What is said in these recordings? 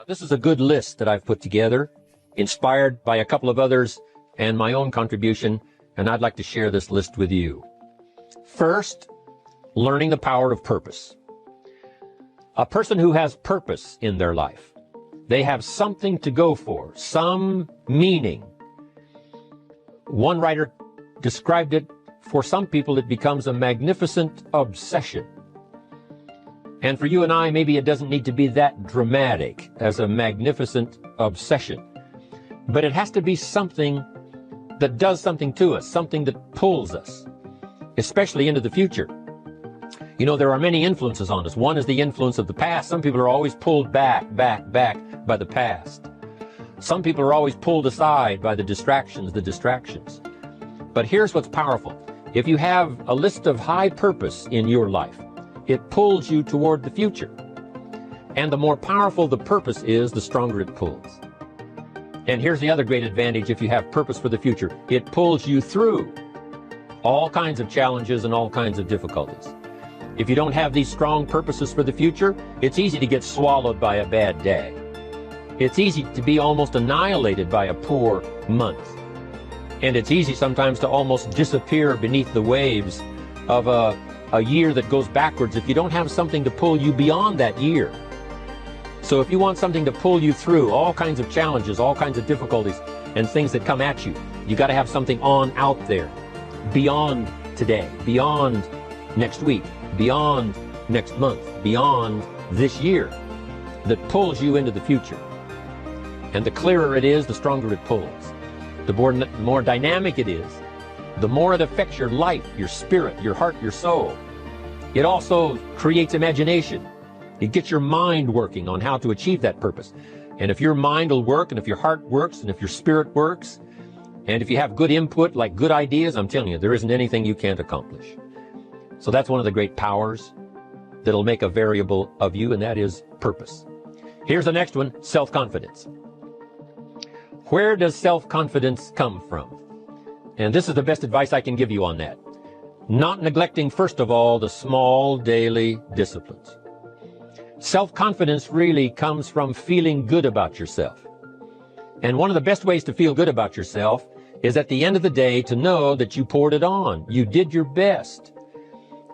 This is a good list that I've put together, inspired by a couple of others and my own contribution, and I'd like to share this list with you. First, learning the power of purpose. A person who has purpose in their life, they have something to go for, some meaning. One writer described it, for some people it becomes a magnificent obsession. And for you and I, maybe it doesn't need to be that dramatic as a magnificent obsession. But it has to be something that does something to us, something that pulls us, especially into the future. You know, there are many influences on us. One is the influence of the past. Some people are always pulled back by the past. Some people are always pulled aside by the distractions. But here's what's powerful. If you have a list of high purpose in your life, it pulls you toward the future. And the more powerful the purpose is, the stronger it pulls. And here's the other great advantage if you have purpose for the future. It pulls you through all kinds of challenges and all kinds of difficulties. If you don't have these strong purposes for the future, it's easy to get swallowed by a bad day. It's easy to be almost annihilated by a poor month. And it's easy sometimes to almost disappear beneath the waves of a year that goes backwards if you don't have something to pull you beyond that year. So if you want something to pull you through all kinds of challenges, all kinds of difficulties, and things that come at you, you got to have something on out there, beyond today, beyond next week, beyond next month, beyond this year, that pulls you into the future. And the clearer it is, the stronger it pulls. The more dynamic it is, the more it affects your life, your spirit, your heart, your soul. It also creates imagination. It gets your mind working on how to achieve that purpose. And if your mind will work, and if your heart works, and if your spirit works, and if you have good input, like good ideas, I'm telling you, there isn't anything you can't accomplish. So that's one of the great powers that'll make a variable of you, and that is purpose. Here's the next one, self-confidence. Where does self-confidence come from? And this is the best advice I can give you on that. Not neglecting, first of all, the small daily disciplines. Self-confidence really comes from feeling good about yourself. And one of the best ways to feel good about yourself is at the end of the day to know that you poured it on. You did your best.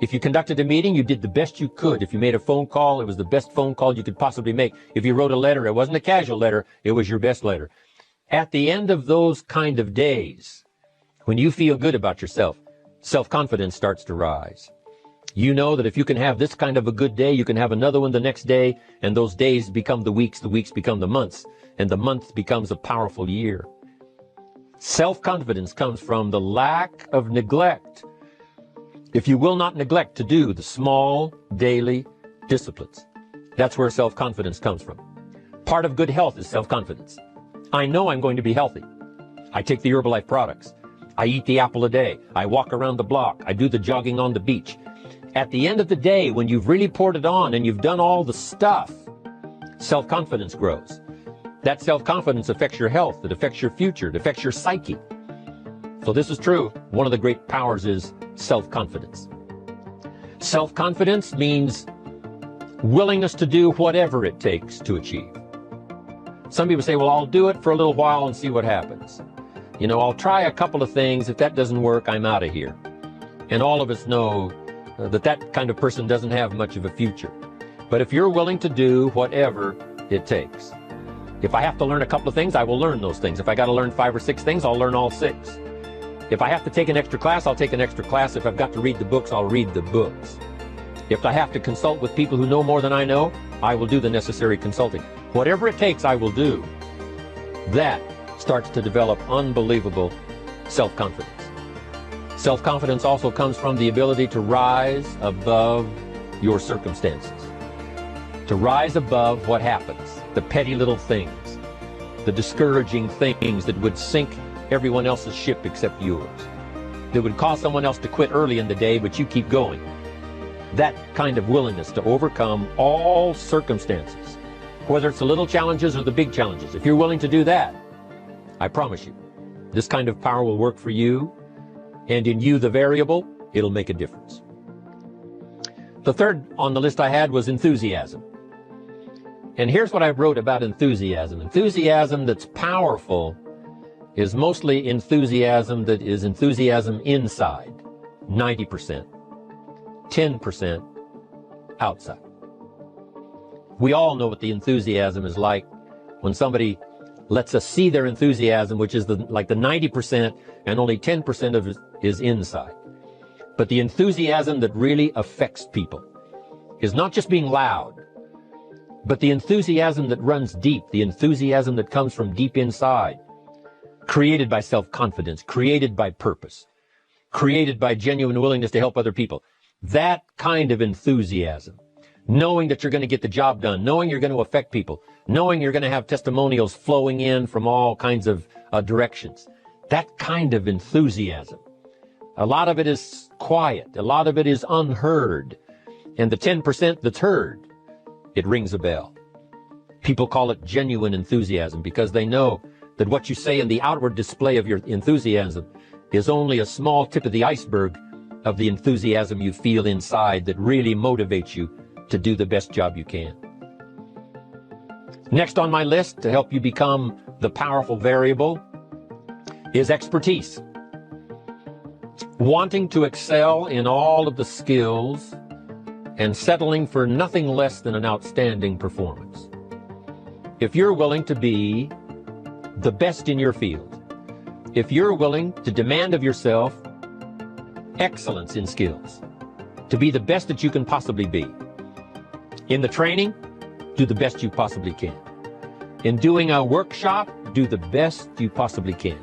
If you conducted a meeting, you did the best you could. If you made a phone call, it was the best phone call you could possibly make. If you wrote a letter, it wasn't a casual letter, it was your best letter. At the end of those kind of days, when you feel good about yourself, self-confidence starts to rise. You know that if you can have this kind of a good day, you can have another one the next day, and those days become the weeks become the months, and the month becomes a powerful year. Self-confidence comes from the lack of neglect. If you will not neglect to do the small daily disciplines, that's where self-confidence comes from. Part of good health is self-confidence. I know I'm going to be healthy. I take the Herbalife products. I eat the apple a day. I walk around the block. I do the jogging on the beach. At the end of the day, when you've really poured it on and you've done all the stuff, self-confidence grows. That self-confidence affects your health. It affects your future. It affects your psyche. So this is true. One of the great powers is self-confidence. Self-confidence means willingness to do whatever it takes to achieve. Some people say, well, I'll do it for a little while and see what happens. You know, I'll try a couple of things. If that doesn't work, I'm out of here. And all of us know that kind of person doesn't have much of a future. But if you're willing to do whatever it takes, if I have to learn a couple of things, I will learn those things. If I got to learn 5 or 6 things, I'll learn all 6. If I have to take an extra class, I'll take an extra class. If I've got to read the books, I'll read the books. If I have to consult with people who know more than I know, I will do the necessary consulting. Whatever it takes, I will do. That starts to develop unbelievable self-confidence. Self-confidence also comes from the ability to rise above your circumstances. To rise above what happens, the petty little things, the discouraging things that would sink everyone else's ship except yours, that would cause someone else to quit early in the day, but you keep going. That kind of willingness to overcome all circumstances, whether it's the little challenges or the big challenges, if you're willing to do that, I promise you, this kind of power will work for you, and in you, the variable, it'll make a difference. The third on the list I had was enthusiasm. And here's what I wrote about enthusiasm. Enthusiasm that's powerful is mostly enthusiasm that is enthusiasm inside, 90%, 10% outside. We all know what the enthusiasm is like when somebody lets us see their enthusiasm, which is like the 90%, and only 10% of it is inside. But the enthusiasm that really affects people is not just being loud, but the enthusiasm that runs deep, the enthusiasm that comes from deep inside, created by self-confidence, created by purpose, created by genuine willingness to help other people. That kind of enthusiasm, knowing that you're going to get the job done, knowing you're going to affect people, knowing you're going to have testimonials flowing in from all kinds of directions. That kind of enthusiasm. A lot of it is quiet. A lot of it is unheard. And the 10% that's heard, it rings a bell. People call it genuine enthusiasm because they know that what you say in the outward display of your enthusiasm is only a small tip of the iceberg of the enthusiasm you feel inside that really motivates you to do the best job you can. Next on my list to help you become the powerful variable is expertise. Wanting to excel in all of the skills and settling for nothing less than an outstanding performance. If you're willing to be the best in your field, if you're willing to demand of yourself excellence in skills, to be the best that you can possibly be. In the training, do the best you possibly can. In doing a workshop, do the best you possibly can.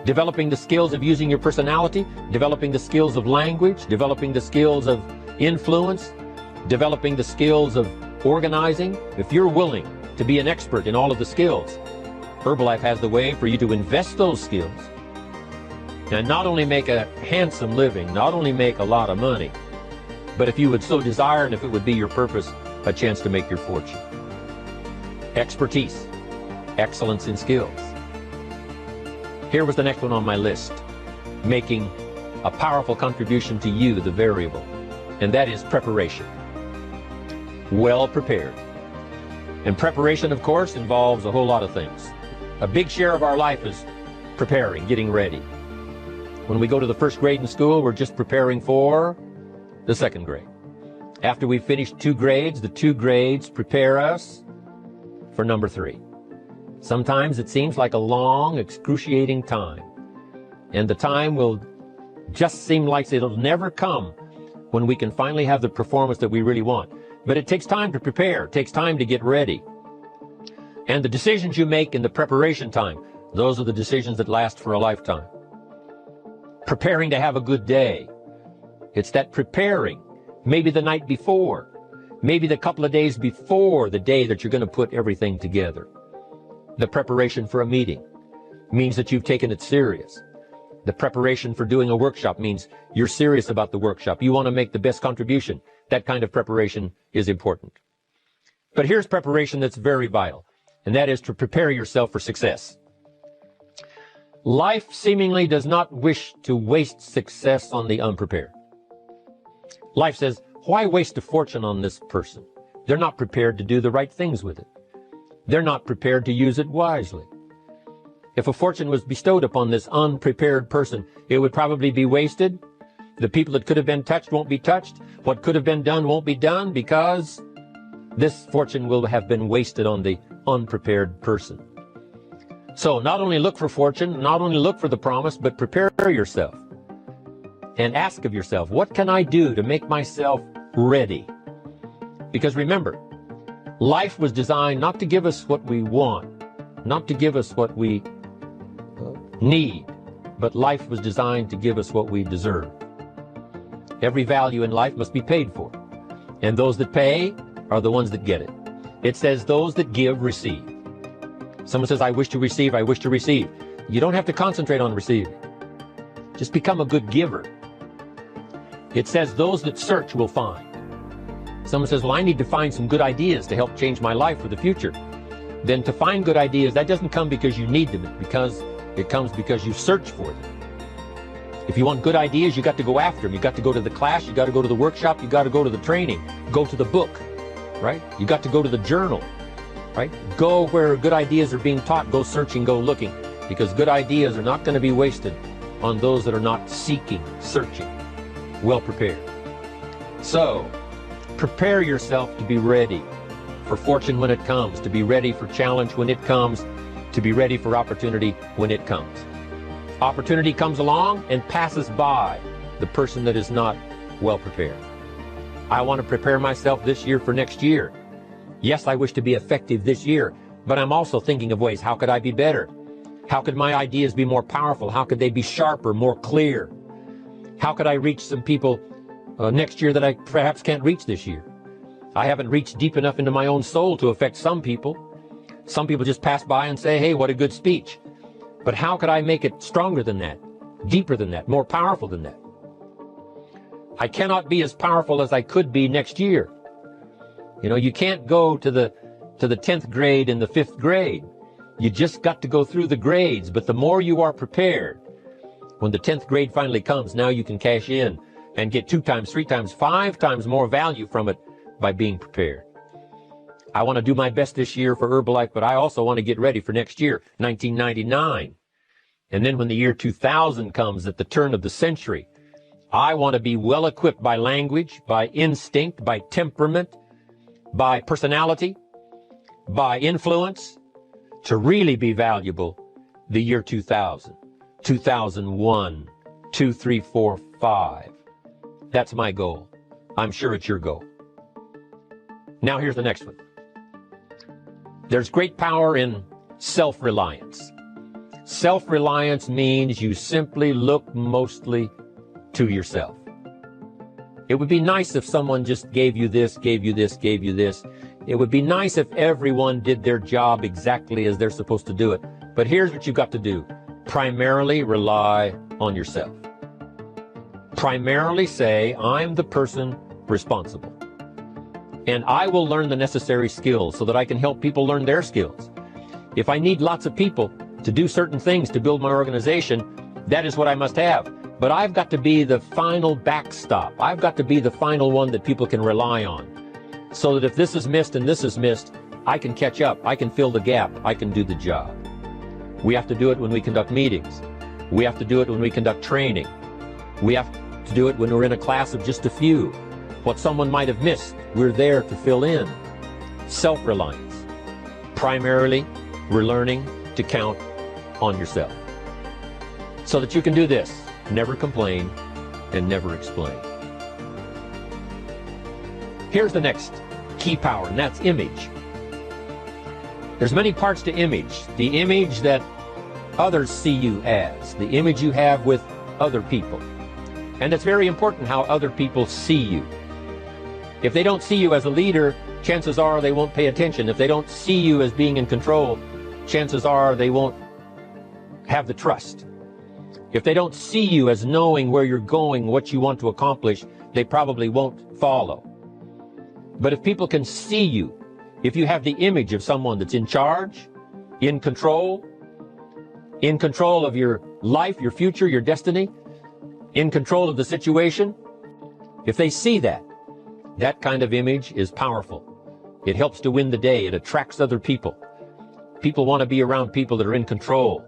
Developing the skills of using your personality, developing the skills of language, developing the skills of influence, developing the skills of organizing. If you're willing to be an expert in all of the skills, Herbalife has the way for you to invest those skills and not only make a handsome living, not only make a lot of money, but if you would so desire and if it would be your purpose, a chance to make your fortune. Expertise, excellence in skills. Here was the next one on my list, making a powerful contribution to you, the variable, and that is preparation. Well prepared. And preparation, of course, involves a whole lot of things. A big share of our life is preparing, getting ready. When we go to the first grade in school, we're just preparing for the second grade. After we've finished 2 grades, the 2 grades prepare us for number 3. Sometimes it seems like a long, excruciating time. And the time will just seem like it'll never come when we can finally have the performance that we really want. But it takes time to prepare. It takes time to get ready. And the decisions you make in the preparation time, those are the decisions that last for a lifetime. Preparing to have a good day. It's that preparing, maybe the night before, maybe the couple of days before the day that you're going to put everything together. The preparation for a meeting means that you've taken it serious. The preparation for doing a workshop means you're serious about the workshop. You want to make the best contribution. That kind of preparation is important. But here's preparation that's very vital, and that is to prepare yourself for success. Life seemingly does not wish to waste success on the unprepared. Life says, why waste a fortune on this person? They're not prepared to do the right things with it. They're not prepared to use it wisely. If a fortune was bestowed upon this unprepared person, it would probably be wasted. The people that could have been touched won't be touched. What could have been done won't be done because this fortune will have been wasted on the unprepared person. So not only look for fortune, not only look for the promise, but prepare yourself and ask of yourself, what can I do to make myself ready? Because remember, life was designed not to give us what we want, not to give us what we need, but life was designed to give us what we deserve. Every value in life must be paid for, and those that pay are the ones that get it. It says those that give receive. Someone says, I wish to receive, I wish to receive. You don't have to concentrate on receiving. Just become a good giver. It says those that search will find. Someone says, well, I need to find some good ideas to help change my life for the future. Then to find good ideas, that doesn't come because you need them, because it comes because you search for them. If you want good ideas, you got to go after them. You got to go to the class, you got to go to the workshop, you got to go to the training, go to the book. right? You got to go to the journal, right? Go where good ideas are being taught. Go searching, go looking, because good ideas are not going to be wasted on those that are not seeking, searching, well prepared. So, prepare yourself to be ready for fortune when it comes, to be ready for challenge when it comes, to be ready for opportunity when it comes. Opportunity comes along and passes by the person that is not well prepared. I want to prepare myself this year for next year. Yes, I wish to be effective this year, but I'm also thinking of ways, how could I be better? How could my ideas be more powerful? How could they be sharper, more clear? How could I reach some people next year that I perhaps can't reach this year? I haven't reached deep enough into my own soul to affect some people. Some people just pass by and say, hey, what a good speech. But how could I make it stronger than that, deeper than that, more powerful than that? I cannot be as powerful as I could be next year. You know, you can't go to the 10th grade in the 5th grade. You just got to go through the grades. But the more you are prepared, when the 10th grade finally comes, now you can cash in and get 2 times, 3 times, 5 times more value from it by being prepared. I want to do my best this year for Herbalife, but I also want to get ready for next year, 1999. And then when the year 2000 comes at the turn of the century, I want to be well equipped by language, by instinct, by temperament, by personality, by influence, to really be valuable the year 2000, 2001, 2, 3, 4, 5. That's my goal. I'm sure it's your goal. Now here's the next one. There's great power in self-reliance. Self-reliance means you simply look mostly to yourself. It would be nice if someone just gave you this, gave you this, gave you this. It would be nice if everyone did their job exactly as they're supposed to do it. But here's what you've got to do. Primarily rely on yourself. Primarily say, I'm the person responsible. And I will learn the necessary skills so that I can help people learn their skills. If I need lots of people to do certain things to build my organization, that is what I must have. But I've got to be the final backstop. I've got to be the final one that people can rely on. So that if this is missed and this is missed, I can catch up. I can fill the gap. I can do the job. We have to do it when we conduct meetings. We have to do it when we conduct training. We have to do it when we're in a class of just a few. What someone might have missed, we're there to fill in. Self-reliance. Primarily, we're learning to count on yourself. So that you can do this. Never complain and never explain. Here's the next key power, and that's image. There's many parts to image. The image that others see you as, the image you have with other people. And it's very important how other people see you. If they don't see you as a leader, chances are they won't pay attention. If they don't see you as being in control, chances are they won't have the trust. If they don't see you as knowing where you're going, what you want to accomplish, they probably won't follow. But if people can see you, if you have the image of someone that's in charge, in control of your life, your future, your destiny, in control of the situation, if they see that, that kind of image is powerful. It helps to win the day. It attracts other people. People want to be around people that are in control,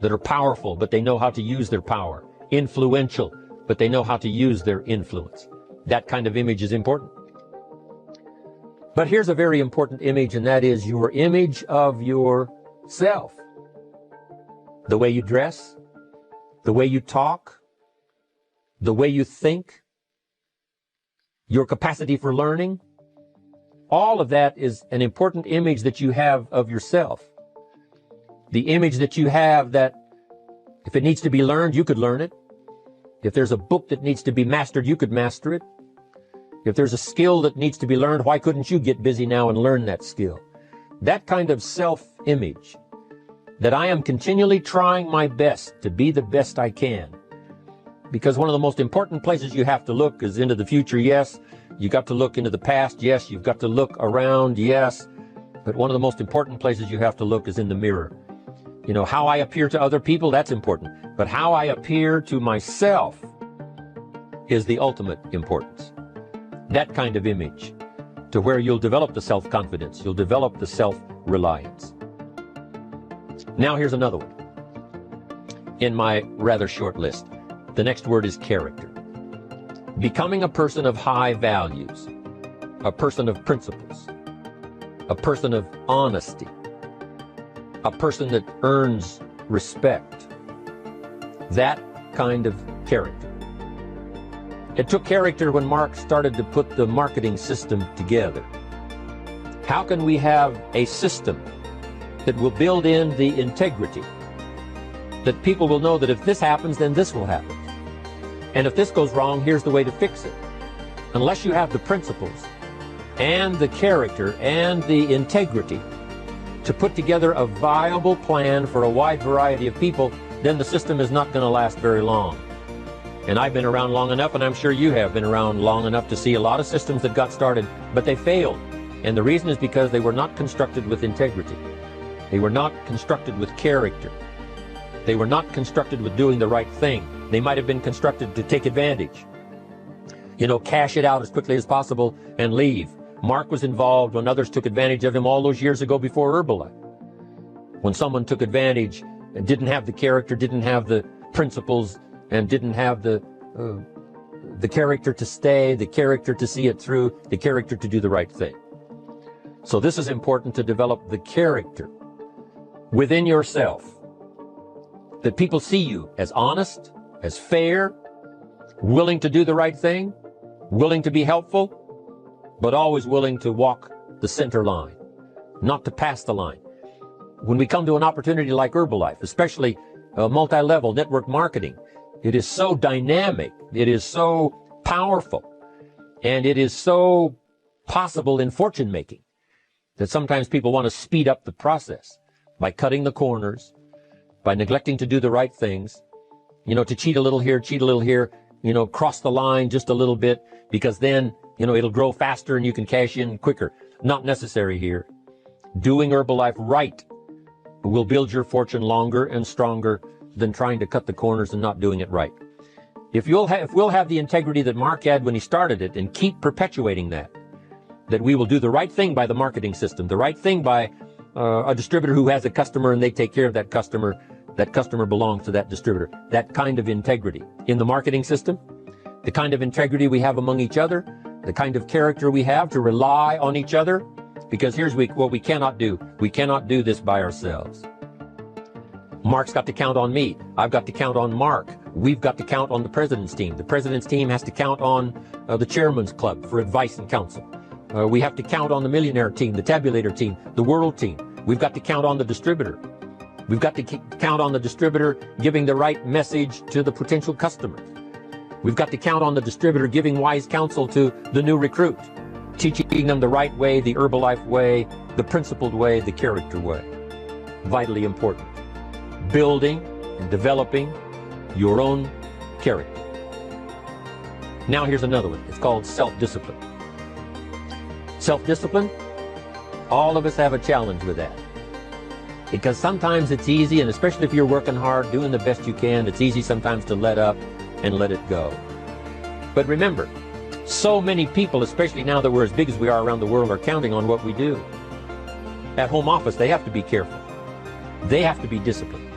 that are powerful, but they know how to use their power. Influential, but they know how to use their influence. That kind of image is important. But here's a very important image, and that is your image of yourself. The way you dress, the way you talk, the way you think, your capacity for learning, all of that is an important image that you have of yourself. The image that you have that if it needs to be learned, you could learn it. If there's a book that needs to be mastered, you could master it. If there's a skill that needs to be learned, why couldn't you get busy now and learn that skill? That kind of self-image, that I am continually trying my best to be the best I can. Because one of the most important places you have to look is into the future, yes. You got to look into the past, yes. You've got to look around, yes. But one of the most important places you have to look is in the mirror. You know, how I appear to other people, that's important. But how I appear to myself is the ultimate importance. That kind of image to where you'll develop the self-confidence, you'll develop the self-reliance. Now here's another one in my rather short list. The next word is character. Becoming a person of high values, a person of principles, a person of honesty, a person that earns respect. That kind of character. It took character when Mark started to put the marketing system together. How can we have a system that will build in the integrity, that people will know that if this happens, then this will happen, and if this goes wrong, here's the way to fix it? Unless you have the principles and the character and the integrity to put together a viable plan for a wide variety of people, then the system is not going to last very long. And I've been around long enough, and I'm sure you have been around long enough to see a lot of systems that got started, but they failed. And the reason is because they were not constructed with integrity. They were not constructed with character. They were not constructed with doing the right thing. They might have been constructed to take advantage. You know, cash it out as quickly as possible and leave. Mark was involved when others took advantage of him all those years ago before Herbalife. When someone took advantage and didn't have the character, didn't have the principles, and didn't have the character to stay, the character to see it through, the character to do the right thing. So this is important, to develop the character within yourself, that people see you as honest, as fair, willing to do the right thing, willing to be helpful, but always willing to walk the center line, not to pass the line. When we come to an opportunity like Herbalife, especially multi-level network marketing, it is so dynamic, it is so powerful, and it is so possible in fortune making that sometimes people want to speed up the process by cutting the corners, by neglecting to do the right things, you know, to cheat a little here, you know, cross the line just a little bit, because then, you know, it'll grow faster and you can cash in quicker. Not necessary here. Doing Herbalife right will build your fortune longer and stronger than trying to cut the corners and not doing it right. If we'll have the integrity that Mark had when he started it, and keep perpetuating that we will do the right thing by the marketing system, the right thing by a distributor who has a customer and they take care of that customer belongs to that distributor. That kind of integrity in the marketing system, the kind of integrity we have among each other, the kind of character we have to rely on each other, because here's what we cannot do. We cannot do this by ourselves. Mark's got to count on me. I've got to count on Mark. We've got to count on the president's team. The president's team has to count on the chairman's club for advice and counsel. We have to count on the millionaire team, the tabulator team, the world team. We've got to count on the distributor. We've got to count on the distributor giving the right message to the potential customers. We've got to count on the distributor giving wise counsel to the new recruit, teaching them the right way, the Herbalife way, the principled way, the character way. Vitally important. Building and developing your own character. Now here's another one. It's called self-discipline. Self-discipline, all of us have a challenge with that. Because sometimes it's easy, and especially if you're working hard, doing the best you can, it's easy sometimes to let up and let it go. But remember, so many people, especially now that we're as big as we are around the world, are counting on what we do. At home office, they have to be careful. They have to be disciplined.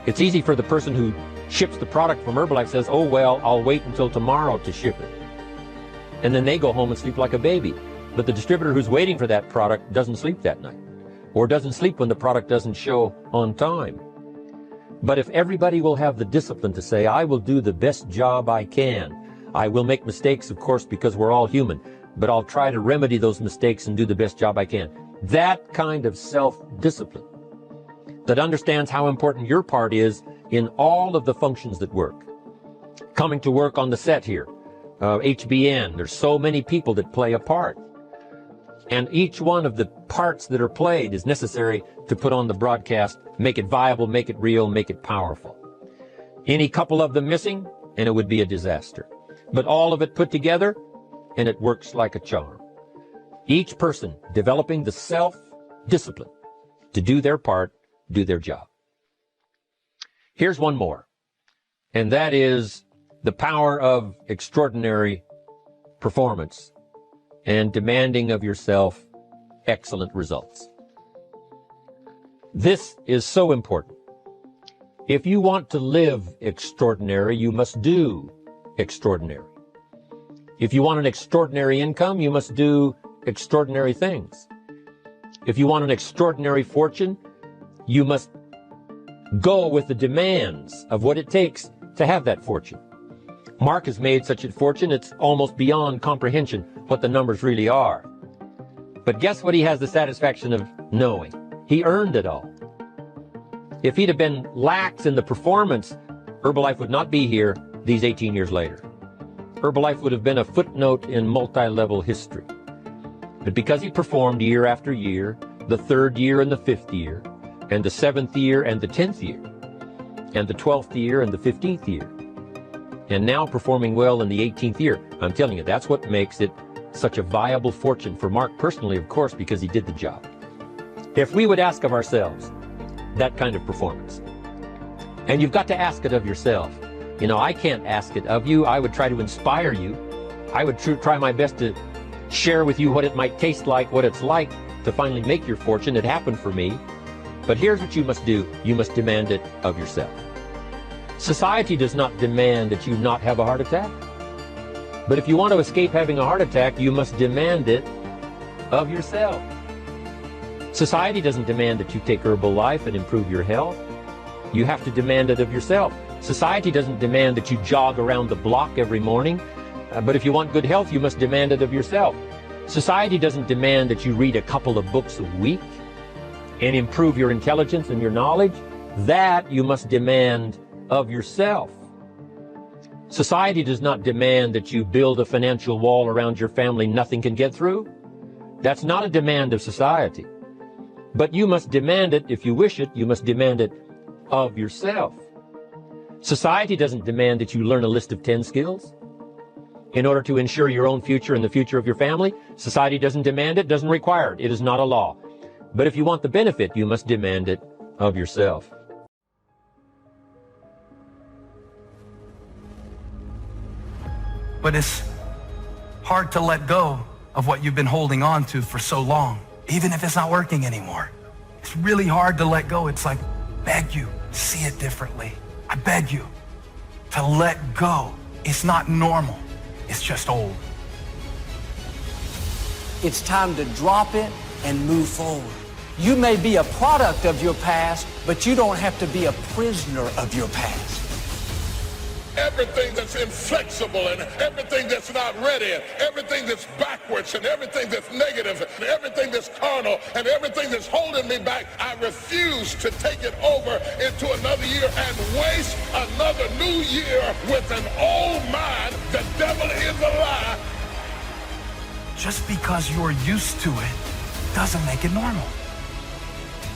It's easy for the person who ships the product from Herbalife, says, oh, well, I'll wait until tomorrow to ship it. And then they go home and sleep like a baby. But the distributor who's waiting for that product doesn't sleep that night, or doesn't sleep when the product doesn't show on time. But if everybody will have the discipline to say, I will do the best job I can. I will make mistakes, of course, because we're all human, but I'll try to remedy those mistakes and do the best job I can. That kind of self-discipline that understands how important your part is in all of the functions that work. Coming to work on the set here, HBN, there's so many people that play a part. And each one of the parts that are played is necessary to put on the broadcast, make it viable, make it real, make it powerful. Any couple of them missing, and it would be a disaster. But all of it put together, and it works like a charm. Each person developing the self-discipline to do their part, do their job. Here's one more, and that is the power of extraordinary performance and demanding of yourself excellent results. This is so important. If you want to live extraordinary, you must do extraordinary. If you want an extraordinary income, you must do extraordinary things. If you want an extraordinary fortune, you must go with the demands of what it takes to have that fortune. Mark has made such a fortune, it's almost beyond comprehension what the numbers really are. But guess what he has the satisfaction of knowing? He earned it all. If he'd have been lax in the performance, Herbalife would not be here these 18 years later. Herbalife would have been a footnote in multi-level history. But because he performed year after year, the 3rd year and the 5th year, and the 7th year and the 10th year, and the 12th year and the 15th year, and now performing well in the 18th year, I'm telling you, that's what makes it such a viable fortune for Mark personally, of course, because he did the job. If we would ask of ourselves that kind of performance, and you've got to ask it of yourself. You know, I can't ask it of you. I would try to inspire you. I would try my best to share with you what it might taste like, what it's like to finally make your fortune. It happened for me. But here's what you must do. You must demand it of yourself. Society does not demand that you not have a heart attack. But if you want to escape having a heart attack, you must demand it of yourself. Society doesn't demand that you take Herbalife and improve your health. You have to demand it of yourself. Society doesn't demand that you jog around the block every morning. But if you want good health, you must demand it of yourself. Society doesn't demand that you read a couple of books a week and improve your intelligence and your knowledge. That you must demand of yourself. Society does not demand that you build a financial wall around your family nothing can get through. That's not a demand of society. But you must demand it. If you wish it, you must demand it of yourself. Society doesn't demand that you learn a list of 10 skills in order to ensure your own future and the future of your family. Society doesn't demand it, doesn't require it. It is not a law. But if you want the benefit, you must demand it of yourself. But it's hard to let go of what you've been holding on to for so long, even if it's not working anymore. It's really hard to let go. It's like, beg you, see it differently. I beg you to let go. It's not normal. It's just old. It's time to drop it and move forward. You may be a product of your past, but you don't have to be a prisoner of your past. Everything that's inflexible and everything that's not ready, and everything that's backwards and everything that's negative and everything that's carnal and everything that's holding me back, I refuse to take it over into another year and waste another new year with an old mind. The devil is a lie. Just because you're used to it doesn't make it normal.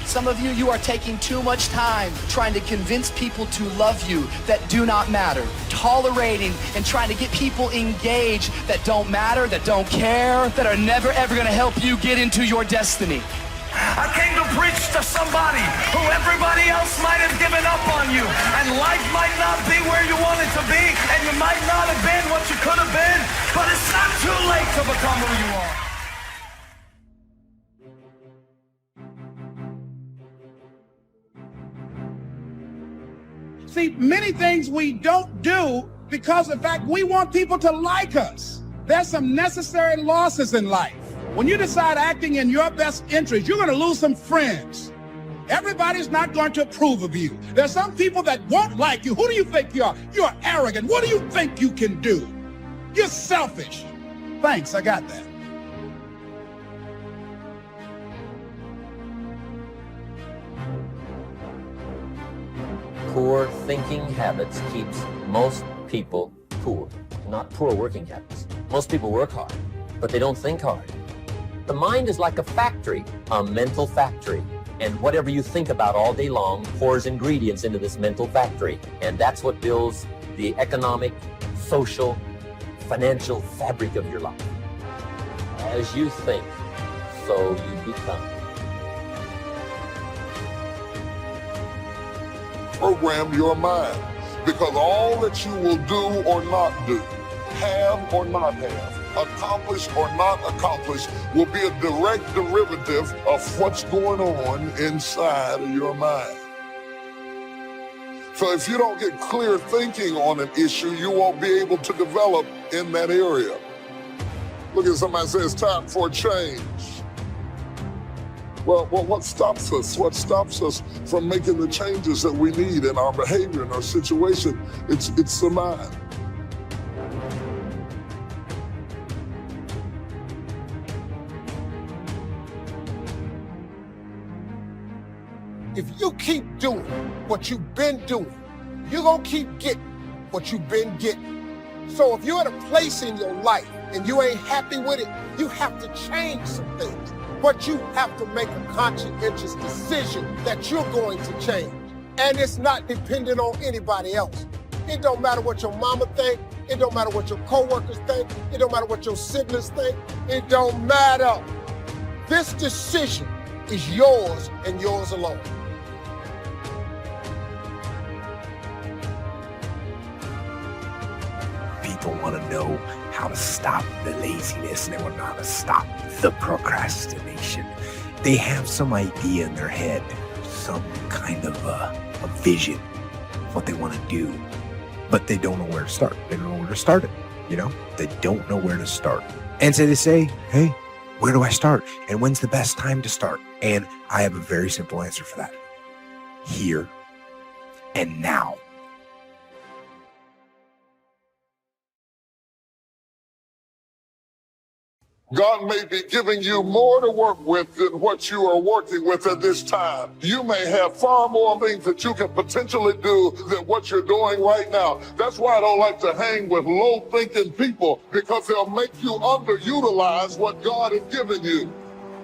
Some of you are taking too much time trying to convince people to love you that do not matter, tolerating and trying to get people engaged that don't matter, that don't care, that are never ever going to help you get into your destiny. I came to preach to somebody who everybody else might have given up on you, and life might not be where you want it to be, and you might not have been what you could have been, but it's not too late to become who you are. See, many things we don't do because, in fact, we want people to like us. There's some necessary losses in life. When you decide acting in your best interest, you're going to lose some friends. Everybody's not going to approve of you. There's some people that won't like you. Who do you think you are? You're arrogant. What do you think you can do? You're selfish. Thanks, I got that. Poor thinking habits keeps most people poor, not poor working habits. Most people work hard, but they don't think hard. The mind is like a factory, a mental factory. And whatever you think about all day long pours ingredients into this mental factory. And that's what builds the economic, social, financial fabric of your life. As you think, so you become. Program your mind, because all that you will do or not do, have or not have, accomplish or not accomplish will be a direct derivative of what's going on inside of your mind. So if you don't get clear thinking on an issue, you won't be able to develop in that area. Look at somebody say it's time for a change. Well, what stops us? What stops us from making the changes that we need in our behavior, in our situation? It's the mind. If you keep doing what you've been doing, you're gonna keep getting what you've been getting. So if you're at a place in your life and you ain't happy with it, you have to change some things. But you have to make a conscientious decision that you're going to change. And it's not dependent on anybody else. It don't matter what your mama think. It don't matter what your coworkers think. It don't matter what your siblings think. It don't matter. This decision is yours and yours alone. People want to know how to stop the laziness, and they want to know how to stop the procrastination. They have some idea in their head, some kind of a vision of what they want to do, but they don't know where to start. They don't know where to start it, They don't know where to start. And so they say, hey, where do I start? And when's the best time to start? And I have a very simple answer for that. Here and now. God may be giving you more to work with than what you are working with at this time. You may have far more things that you can potentially do than what you're doing right now. That's why I don't like to hang with low-thinking people, because they'll make you underutilize what God has given you.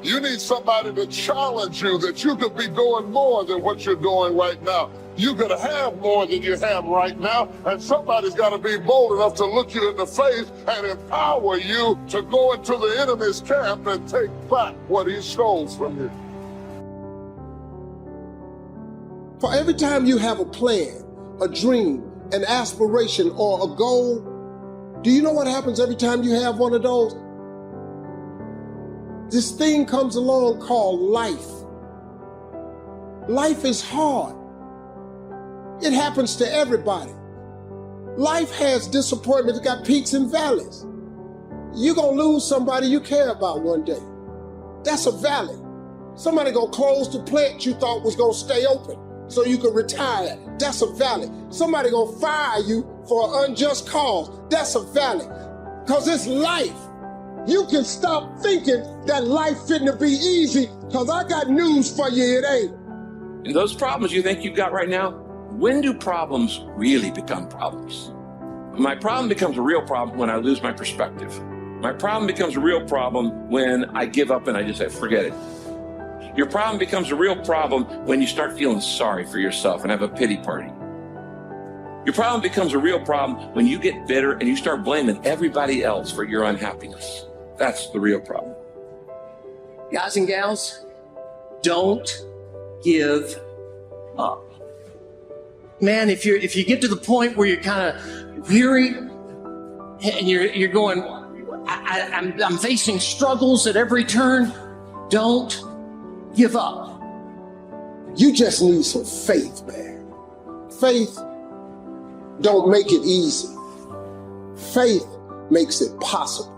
You need somebody to challenge you that you could be doing more than what you're doing right now. You could have more than you have right now, and somebody's got to be bold enough to look you in the face and empower you to go into the enemy's camp and take back what he stole from you. For every time you have a plan, a dream, an aspiration, or a goal, do you know what happens every time you have one of those? This thing comes along called life. Life is hard. It happens to everybody. Life has disappointments. It got peaks and valleys. You're going to lose somebody you care about one day. That's a valley. Somebody going to close the plant you thought was going to stay open so you could retire. That's a valley. Somebody going to fire you for an unjust cause. That's a valley. Because it's life. You can stop thinking that life fitting to be easy, because I got news for you, it ain't. And those problems you think you've got right now, when do problems really become problems? My problem becomes a real problem when I lose my perspective. My problem becomes a real problem when I give up and I just say, forget it. Your problem becomes a real problem when you start feeling sorry for yourself and have a pity party. Your problem becomes a real problem when you get bitter and you start blaming everybody else for your unhappiness. That's the real problem. Guys and gals, don't give up. Man, if you get to the point where you're kind of weary and you're going, I'm facing struggles at every turn, don't give up. You just need some faith, man. Faith don't make it easy. Faith makes it possible.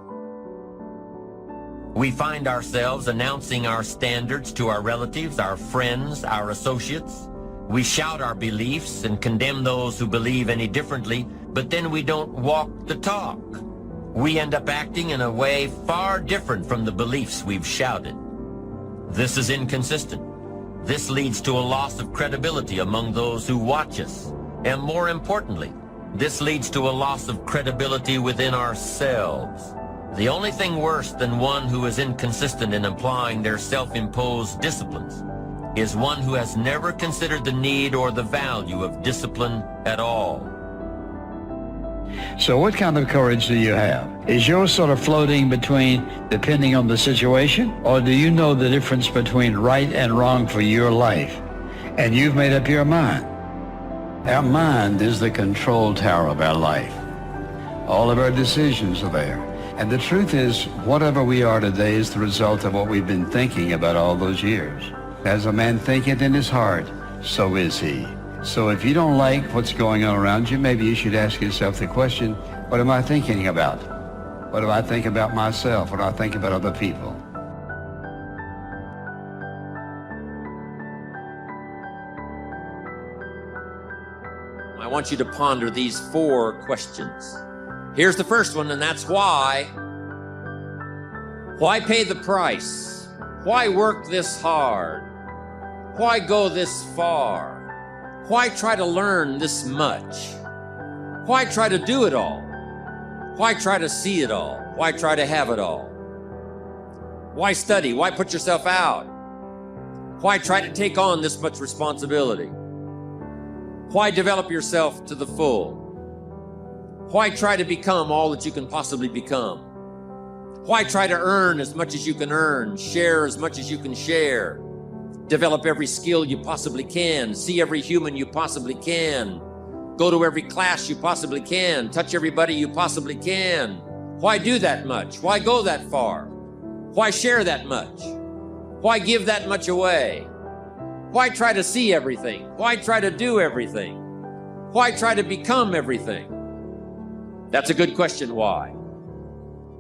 We find ourselves announcing our standards to our relatives, our friends, our associates. We shout our beliefs and condemn those who believe any differently, but then we don't walk the talk. We end up acting in a way far different from the beliefs we've shouted. This is inconsistent. This leads to a loss of credibility among those who watch us. And more importantly, this leads to a loss of credibility within ourselves. The only thing worse than one who is inconsistent in applying their self-imposed disciplines is one who has never considered the need or the value of discipline at all. So what kind of courage do you have? Is yours sort of floating between depending on the situation, or do you know the difference between right and wrong for your life, and you've made up your mind? Our mind is the control tower of our life. All of our decisions are there. And the truth is, whatever we are today is the result of what we've been thinking about all those years. As a man thinketh in his heart, so is he. So if you don't like what's going on around you, maybe you should ask yourself the question, what am I thinking about? What do I think about myself? What do I think about other people? I want you to ponder these 4 questions. Here's the first one, and that's why. Why pay the price? Why work this hard? Why go this far? Why try to learn this much? Why try to do it all? Why try to see it all? Why try to have it all? Why study? Why put yourself out? Why try to take on this much responsibility? Why develop yourself to the full? Why try to become all that you can possibly become? Why try to earn as much as you can earn, share as much as you can share, develop every skill you possibly can, see every human you possibly can, go to every class you possibly can, touch everybody you possibly can? Why do that much? Why go that far? Why share that much? Why give that much away? Why try to see everything? Why try to do everything? Why try to become everything? That's a good question, why?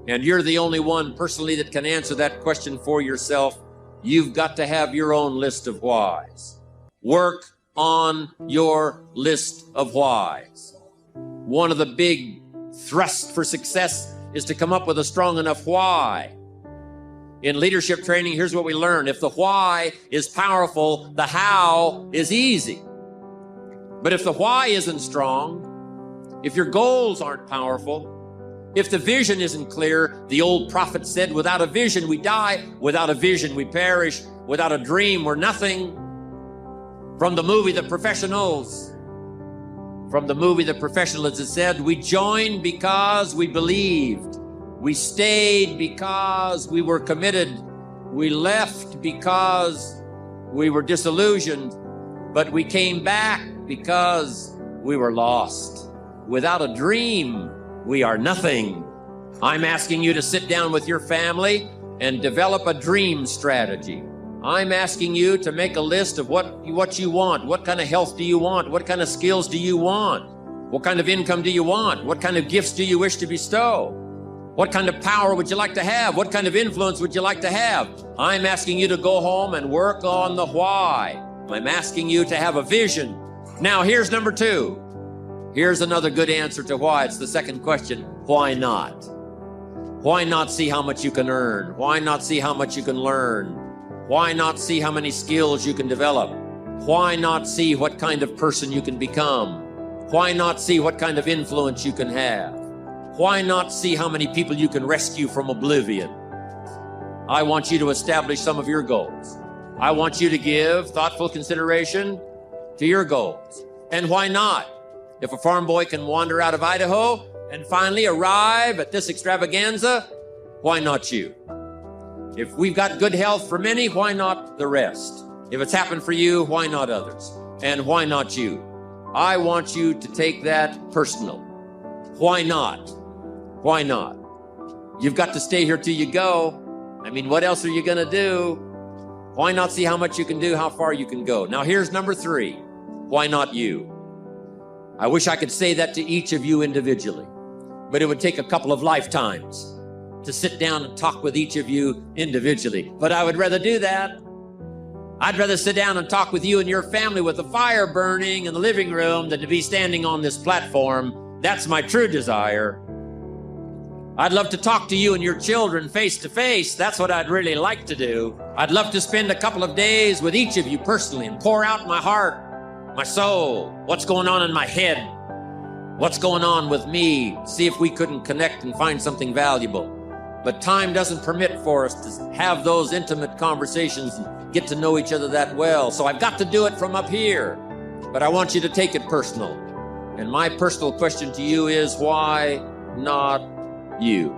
And you're the only one personally that can answer that question for yourself. You've got to have your own list of whys. Work on your list of whys. One of the big thrusts for success is to come up with a strong enough why. In leadership training, here's what we learn. If the why is powerful, the how is easy. But if the why isn't strong, if your goals aren't powerful, if the vision isn't clear, the old prophet said, without a vision we die, without a vision we perish, without a dream we're nothing. From the movie The Professionals, it said, we joined because we believed. We stayed because we were committed. We left because we were disillusioned, but we came back because we were lost. Without a dream, we are nothing. I'm asking you to sit down with your family and develop a dream strategy. I'm asking you to make a list of what you want. What kind of health do you want? What kind of skills do you want? What kind of income do you want? What kind of gifts do you wish to bestow? What kind of power would you like to have? What kind of influence would you like to have? I'm asking you to go home and work on the why. I'm asking you to have a vision. Now, here's number 2. Here's another good answer to why. It's the second question. Why not? Why not see how much you can earn? Why not see how much you can learn? Why not see how many skills you can develop? Why not see what kind of person you can become? Why not see what kind of influence you can have? Why not see how many people you can rescue from oblivion? I want you to establish some of your goals. I want you to give thoughtful consideration to your goals. And why not? If a farm boy can wander out of Idaho and finally arrive at this extravaganza, why not you? If we've got good health for many, why not the rest? If it's happened for you, why not others? And why not you? I want you to take that personal. Why not? Why not? You've got to stay here till you go. I mean, what else are you going to do? Why not see how much you can do, how far you can go? Now, here's number 3. Why not you? I wish I could say that to each of you individually, but it would take a couple of lifetimes to sit down and talk with each of you individually. But I would rather do that. I'd rather sit down and talk with you and your family with the fire burning in the living room than to be standing on this platform. That's my true desire. I'd love to talk to you and your children face to face. That's what I'd really like to do. I'd love to spend a couple of days with each of you personally and pour out my heart, my soul, what's going on in my head, what's going on with me, see if we couldn't connect and find something valuable. But time doesn't permit for us to have those intimate conversations and get to know each other that well. So I've got to do it from up here. But I want you to take it personal. And my personal question to you is, why not you?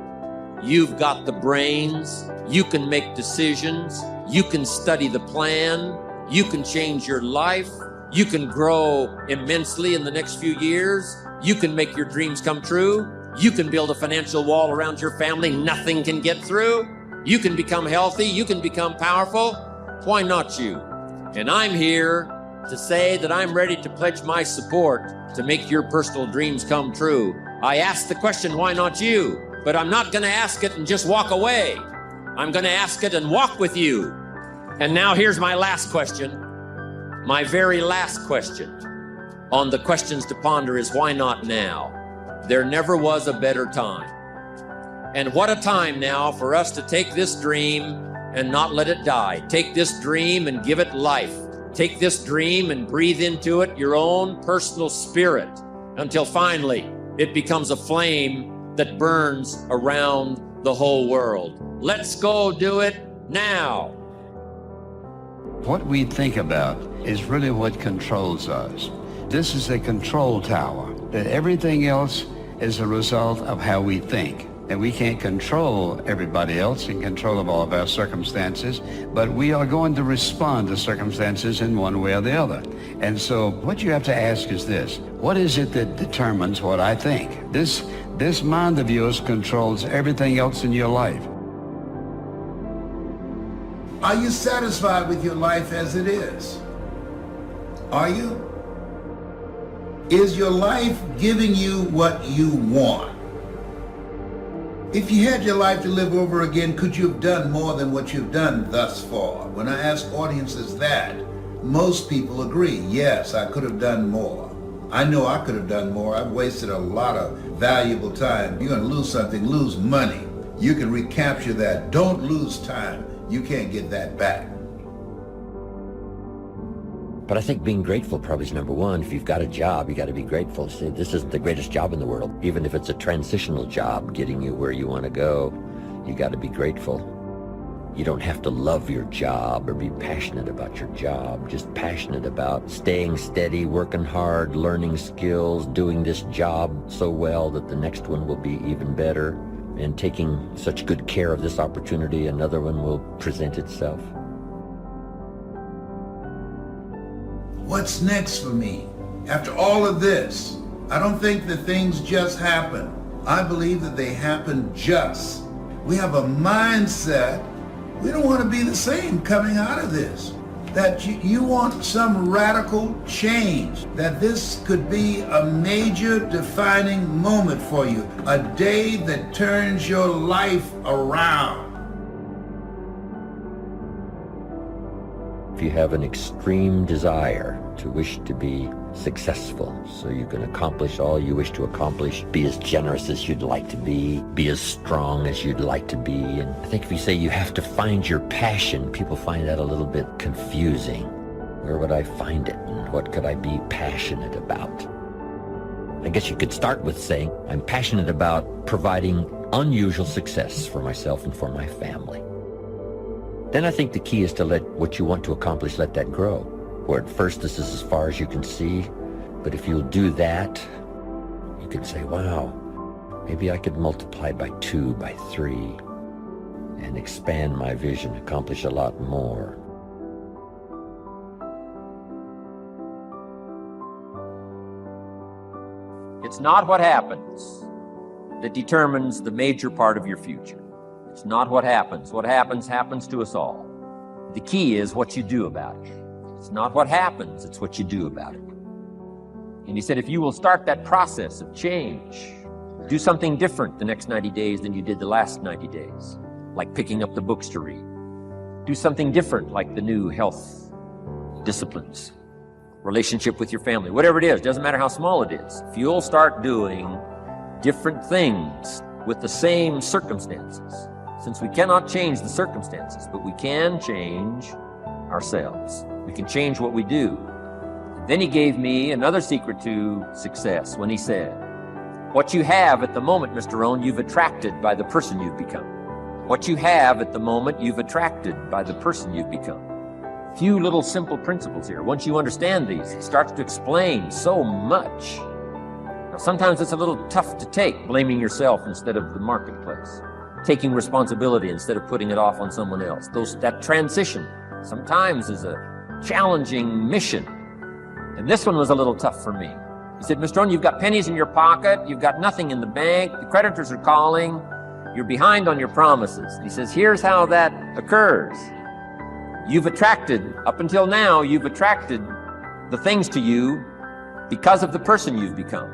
You've got the brains. You can make decisions. You can study the plan. You can change your life. You can grow immensely in the next few years. You can make your dreams come true. You can build a financial wall around your family nothing can get through. You can become healthy. You can become powerful. Why not you? And I'm here to say that I'm ready to pledge my support to make your personal dreams come true. I asked the question, why not you? But I'm not going to ask it and just walk away. I'm going to ask it and walk with you. And now here's my last question. My very last question on the questions to ponder is, why not now? There never was a better time. And what a time now for us to take this dream and not let it die. Take this dream and give it life. Take this dream and breathe into it your own personal spirit until finally it becomes a flame that burns around the whole world. Let's go do it now. What we think about is really what controls us. This is a control tower, that everything else is a result of how we think. And we can't control everybody else in control of all of our circumstances, but we are going to respond to circumstances in one way or the other. And so what you have to ask is this: what is it that determines what I think? This mind of yours controls everything else in your life. Are you satisfied with your life as it is? Are you? Is your life giving you what you want? If you had your life to live over again, could you have done more than what you've done thus far? When I ask audiences that, most people agree, yes, I could have done more. I know I could have done more. I've wasted a lot of valuable time. You're going to lose something, lose money. You can recapture that. Don't lose time. You can't get that back. But I think being grateful probably is number one. If you've got a job, you got to be grateful. See, this is the greatest job in the world. Even if it's a transitional job getting you where you want to go, you got to be grateful. You don't have to love your job or be passionate about your job. Just passionate about staying steady, working hard, learning skills, doing this job so well that the next one will be even better, and taking such good care of this opportunity, another one will present itself. What's next for me? After all of this, I don't think that things just happen. I believe that they happen just. We have a mindset. We don't want to be the same coming out of this. That you want some radical change. That this could be a major defining moment for you. A day that turns your life around. If you have an extreme desire to wish to be successful, so you can accomplish all you wish to accomplish, be as generous as you'd like to be as strong as you'd like to be. And I think if you say you have to find your passion, people find that a little bit confusing. Where would I find it? And what could I be passionate about? I guess you could start with saying, I'm passionate about providing unusual success for myself and for my family. Then I think the key is to let what you want to accomplish, let that grow. Where at first this is as far as you can see, but if you'll do that, you can say, wow, maybe I could multiply by 2, by 3, and expand my vision, accomplish a lot more. It's not what happens that determines the major part of your future. It's not what happens. What happens happens to us all. The key is what you do about it. It's not what happens, it's what you do about it. And he said, if you will start that process of change, do something different the next 90 days than you did the last 90 days, like picking up the books to read. Do something different, like the new health disciplines, relationship with your family, whatever it is, doesn't matter how small it is. If you'll start doing different things with the same circumstances, since we cannot change the circumstances, but we can change ourselves. We can change what we do. And then he gave me another secret to success when he said, what you have at the moment, Mr. Rohn, you've attracted by the person you've become. What you have at the moment, you've attracted by the person you've become. Few little simple principles here. Once you understand these, it starts to explain so much. Now, sometimes it's a little tough to take, blaming yourself instead of the marketplace, taking responsibility instead of putting it off on someone else. That transition sometimes is a challenging mission. And this one was a little tough for me. He said, Mr. Rohn, you've got pennies in your pocket, you've got nothing in the bank, the creditors are calling, you're behind on your promises. He says, here's how that occurs. You've attracted, up until now, you've attracted the things to you because of the person you've become.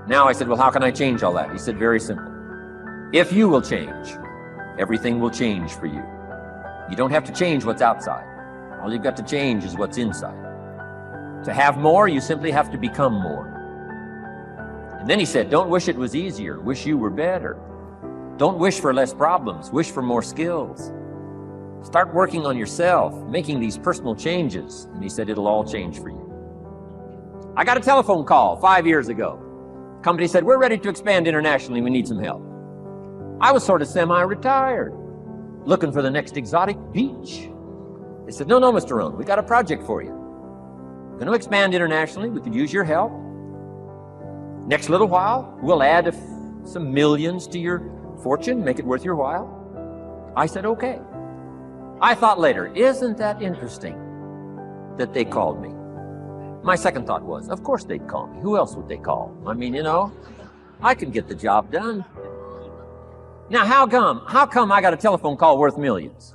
Now I said, well, how can I change all that? He said, very simple. If you will change, everything will change for you. You don't have to change what's outside. All you've got to change is what's inside. To have more, you simply have to become more. And then he said, don't wish it was easier. Wish you were better. Don't wish for less problems. Wish for more skills. Start working on yourself, making these personal changes. And he said, it'll all change for you. I got a telephone call 5 years ago. The company said, we're ready to expand internationally. We need some help. I was sort of semi-retired, looking for the next exotic beach. They said, no, Mr. Rohn, we got a project for you. We're going to expand internationally. We could use your help. Next little while, we'll add some millions to your fortune, make it worth your while. I said, okay. I thought later, isn't that interesting that they called me? My second thought was, of course they'd call me. Who else would they call? I mean, you know, I can get the job done. Now, how come I got a telephone call worth millions?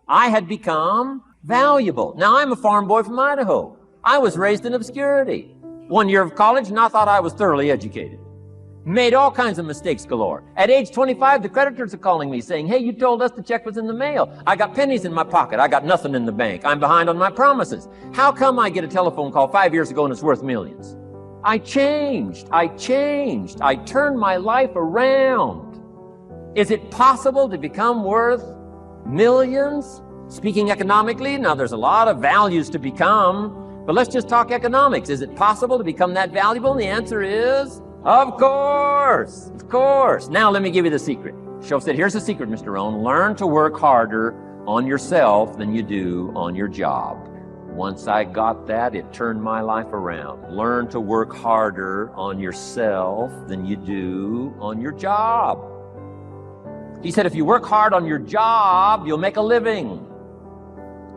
I had become valuable. Now, I'm a farm boy from Idaho. I was raised in obscurity. 1 year of college, and I thought I was thoroughly educated. Made all kinds of mistakes galore. At age 25, the creditors are calling me saying, hey, you told us the check was in the mail. I got pennies in my pocket. I got nothing in the bank. I'm behind on my promises. How come I get a telephone call 5 years ago and it's worth millions? I changed. I turned my life around. Is it possible to become worth millions? Speaking economically, now there's a lot of values to become, but let's just talk economics. Is it possible to become that valuable? And the answer is, of course. Now let me give you the secret. Show said, here's the secret, Mr. Rohn. Learn to work harder on yourself than you do on your job. Once I got that, it turned my life around. Learn to work harder on yourself than you do on your job. He said, if you work hard on your job, you'll make a living.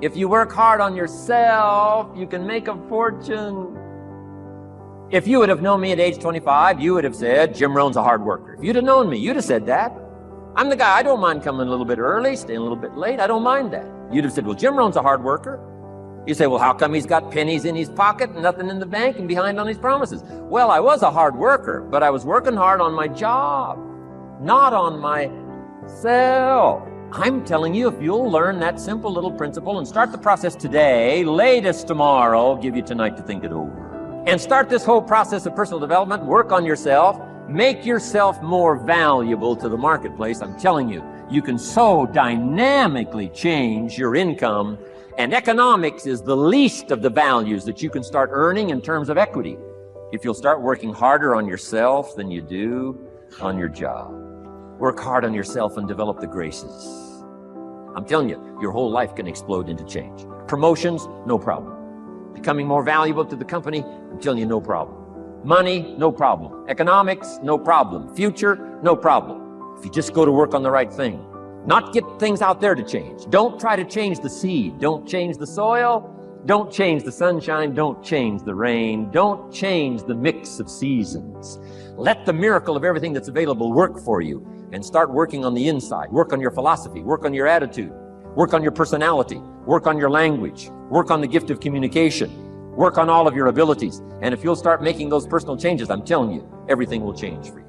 If you work hard on yourself, you can make a fortune. If you would have known me at age 25, you would have said, Jim Rohn's a hard worker. If you'd have known me, you'd have said that. I'm the guy, I don't mind coming a little bit early, staying a little bit late. I don't mind that. You'd have said, well, Jim Rohn's a hard worker. You say, well, how come he's got pennies in his pocket and nothing in the bank and behind on his promises? Well, I was a hard worker, but I was working hard on my job, not on myself. I'm telling you, if you'll learn that simple little principle and start the process today, latest tomorrow, I'll give you tonight to think it over. And start this whole process of personal development, work on yourself, make yourself more valuable to the marketplace. I'm telling you, you can so dynamically change your income, and economics is the least of the values that you can start earning in terms of equity if you'll start working harder on yourself than you do on your job. Work hard on yourself and develop the graces. I'm telling you, your whole life can explode into change. Promotions, no problem. Becoming more valuable to the company, I'm telling you, no problem. Money, no problem. Economics, no problem. Future, no problem. If you just go to work on the right thing. Not get things out there to change. Don't try to change the seed. Don't change the soil. Don't change the sunshine. Don't change the rain. Don't change the mix of seasons. Let the miracle of everything that's available work for you, and start working on the inside. Work on your philosophy. Work on your attitude. Work on your personality. Work on your language. Work on the gift of communication. Work on all of your abilities. And if you'll start making those personal changes, I'm telling you, everything will change for you.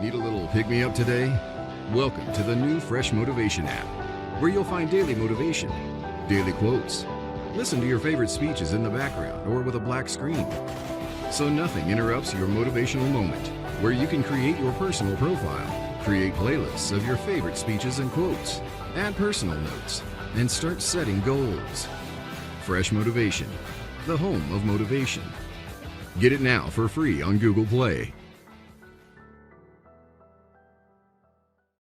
Need a little pick-me-up today? Welcome to the new Fresh Motivation app, where you'll find daily motivation, daily quotes. Listen to your favorite speeches in the background or with a black screen, so nothing interrupts your motivational moment, where you can create your personal profile, create playlists of your favorite speeches and quotes, add personal notes, and start setting goals. Fresh Motivation, the home of motivation. Get it now for free on Google Play.